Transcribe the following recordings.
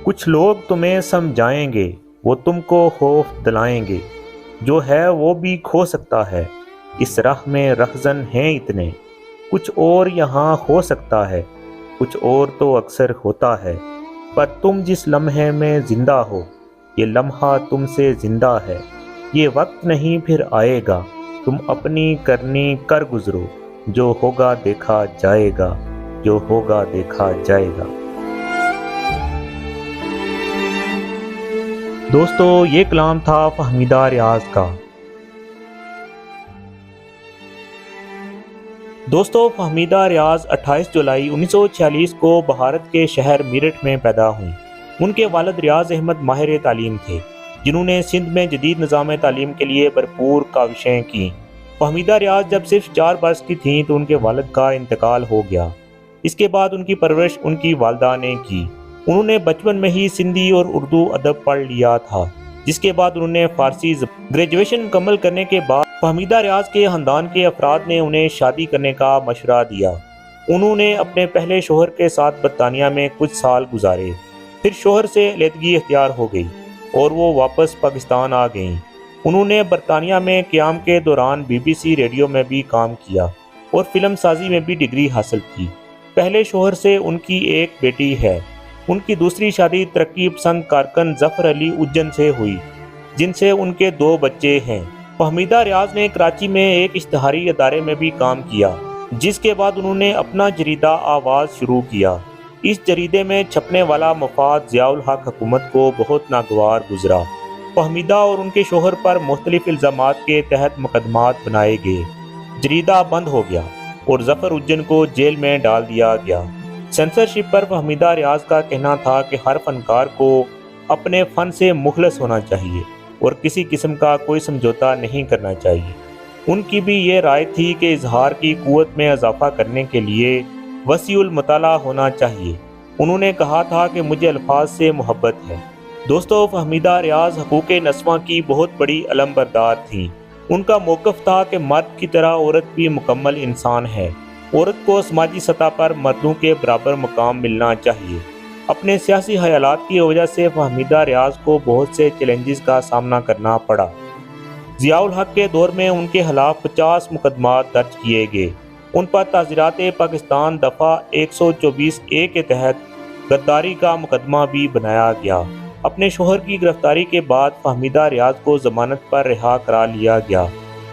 کچھ لوگ تمہیں سمجھائیں گے، وہ تم کو خوف دلائیں گے، جو ہے وہ بھی کھو سکتا ہے، اس راہ میں رہزن ہیں اتنے، کچھ اور یہاں ہو سکتا ہے، کچھ اور تو اکثر ہوتا ہے، پر تم جس لمحے میں زندہ ہو، یہ لمحہ تم سے زندہ ہے، یہ وقت نہیں پھر آئے گا، تم اپنی کرنی کر گزرو، جو ہوگا دیکھا جائے گا، جو ہوگا دیکھا جائے گا۔ دوستو، یہ کلام تھا فہمیدہ ریاض کا۔ دوستو، فہمیدہ ریاض 28 جولائی 1946 کو بھارت کے شہر میرٹھ میں پیدا ہوئیں۔ ان کے والد ریاض احمد ماہر تعلیم تھے، جنہوں نے سندھ میں جدید نظام تعلیم کے لیے بھرپور کاوشیں کیں۔ فہمیدہ ریاض جب صرف 4 برس کی تھیں تو ان کے والد کا انتقال ہو گیا۔ اس کے بعد ان کی پرورش ان کی والدہ نے کی۔ انہوں نے بچپن میں ہی سندھی اور اردو ادب پڑھ لیا تھا، جس کے بعد انہوں نے فارسی گریجویشن مکمل کرنے کے بعد فہمیدہ ریاض کے خاندان کے افراد نے انہیں شادی کرنے کا مشورہ دیا۔ انہوں نے اپنے پہلے شوہر کے ساتھ برطانیہ میں کچھ سال گزارے، پھر شوہر سے علیحدگی اختیار ہو گئی اور وہ واپس پاکستان آ گئیں۔ انہوں نے برطانیہ میں قیام کے دوران BBC ریڈیو میں بھی کام کیا اور فلم سازی میں بھی ڈگری حاصل کی۔ پہلے شوہر سے ان کی ایک بیٹی ہے۔ ان کی دوسری شادی ترقی پسند کارکن ظفر علی اجن سے ہوئی، جن سے ان کے 2 بچے ہیں۔ فہمیدہ ریاض نے کراچی میں ایک اشتہاری ادارے میں بھی کام کیا، جس کے بعد انہوں نے اپنا جریدہ آواز شروع کیا۔ اس جریدے میں چھپنے والا مفاد ضیاء الحق حکومت کو بہت ناگوار گزرا۔ فہمیدہ اور ان کے شوہر پر مختلف الزامات کے تحت مقدمات بنائے گئے۔ جریدہ بند ہو گیا اور ظفر اجن کو جیل میں ڈال دیا گیا۔ سینسرشپ پر فہمیدہ ریاض کا کہنا تھا کہ ہر فنکار کو اپنے فن سے مخلص ہونا چاہیے اور کسی قسم کا کوئی سمجھوتا نہیں کرنا چاہیے۔ ان کی بھی یہ رائے تھی کہ اظہار کی قوت میں اضافہ کرنے کے لیے وسیع المطالعہ ہونا چاہیے۔ انہوں نے کہا تھا کہ مجھے الفاظ سے محبت ہے۔ دوستو، فہمیدہ ریاض حقوق نسواں کی بہت بڑی علم بردار تھیں۔ ان کا موقف تھا کہ مرد کی طرح عورت بھی مکمل انسان ہے۔ عورت کو سماجی سطح پر مردوں کے برابر مقام ملنا چاہیے۔ اپنے سیاسی خیالات کی وجہ سے فہمیدہ ریاض کو بہت سے چیلنجز کا سامنا کرنا پڑا۔ ضیاء الحق کے دور میں ان کے خلاف 50 مقدمات درج کیے گئے۔ ان پر تعزیرات پاکستان دفعہ 124A کے تحت غداری کا مقدمہ بھی بنایا گیا۔ اپنے شوہر کی گرفتاری کے بعد فہمیدہ ریاض کو ضمانت پر رہا کرا لیا گیا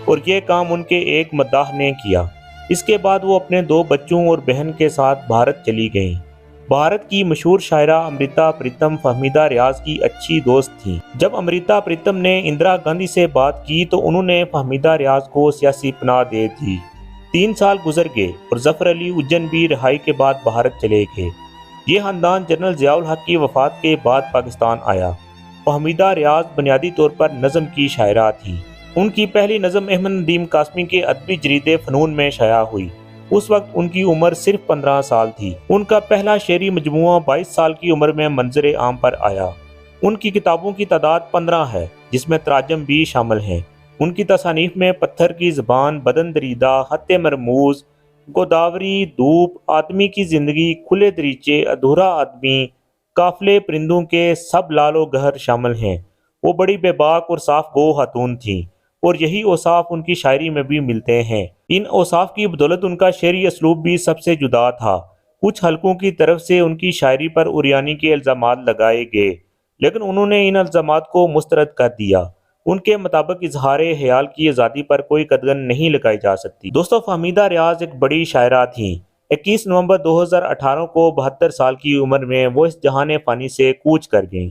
اور یہ کام ان کے ایک مداح نے کیا۔ اس کے بعد وہ اپنے 2 بچوں اور بہن کے ساتھ بھارت چلی گئیں۔ بھارت کی مشہور شاعرہ امرتا پریتم فہمیدہ ریاض کی اچھی دوست تھیں۔ جب امرتا پریتم نے اندرا گاندھی سے بات کی تو انہوں نے فہمیدہ ریاض کو سیاسی پناہ دے دی۔ 3 سال گزر گئے اور ظفر علی اجن بھی رہائی کے بعد بھارت چلے گئے۔ یہ خاندان جنرل ضیاء الحق کی وفات کے بعد پاکستان آیا۔ فہمیدہ ریاض بنیادی طور پر نظم کی شاعرہ تھیں۔ ان کی پہلی نظم احمد ندیم قاسمی کے ادبی جریدے فنون میں شائع ہوئی۔ اس وقت ان کی عمر صرف 15 سال تھی۔ ان کا پہلا شعری مجموعہ 22 سال کی عمر میں منظر عام پر آیا۔ ان کی کتابوں کی تعداد 15 ہے، جس میں تراجم بھی شامل ہیں۔ ان کی تصانیف میں پتھر کی زبان، بدن دریدہ، خط مرموز، گوداوری، دھوپ، آدمی کی زندگی، کھلے دریچے، ادھورا آدمی، قافلے پرندوں کے، سب لال و گہر شامل ہیں۔ وہ بڑی بے باک اور صاف گو خاتون تھیں اور یہی اوصاف ان کی شاعری میں بھی ملتے ہیں۔ ان اوصاف کی بدولت ان کا شعری اسلوب بھی سب سے جدا تھا۔ کچھ حلقوں کی طرف سے ان کی شاعری پر عریانی کے الزامات لگائے گئے، لیکن انہوں نے ان الزامات کو مسترد کر دیا۔ ان کے مطابق اظہار خیال کی آزادی پر کوئی قدغن نہیں لگائی جا سکتی۔ دوستو، فہمیدہ ریاض ایک بڑی شاعرہ تھیں۔ 21 نومبر 2018 کو 72 سال کی عمر میں وہ اس جہان فانی سے کوچ کر گئیں۔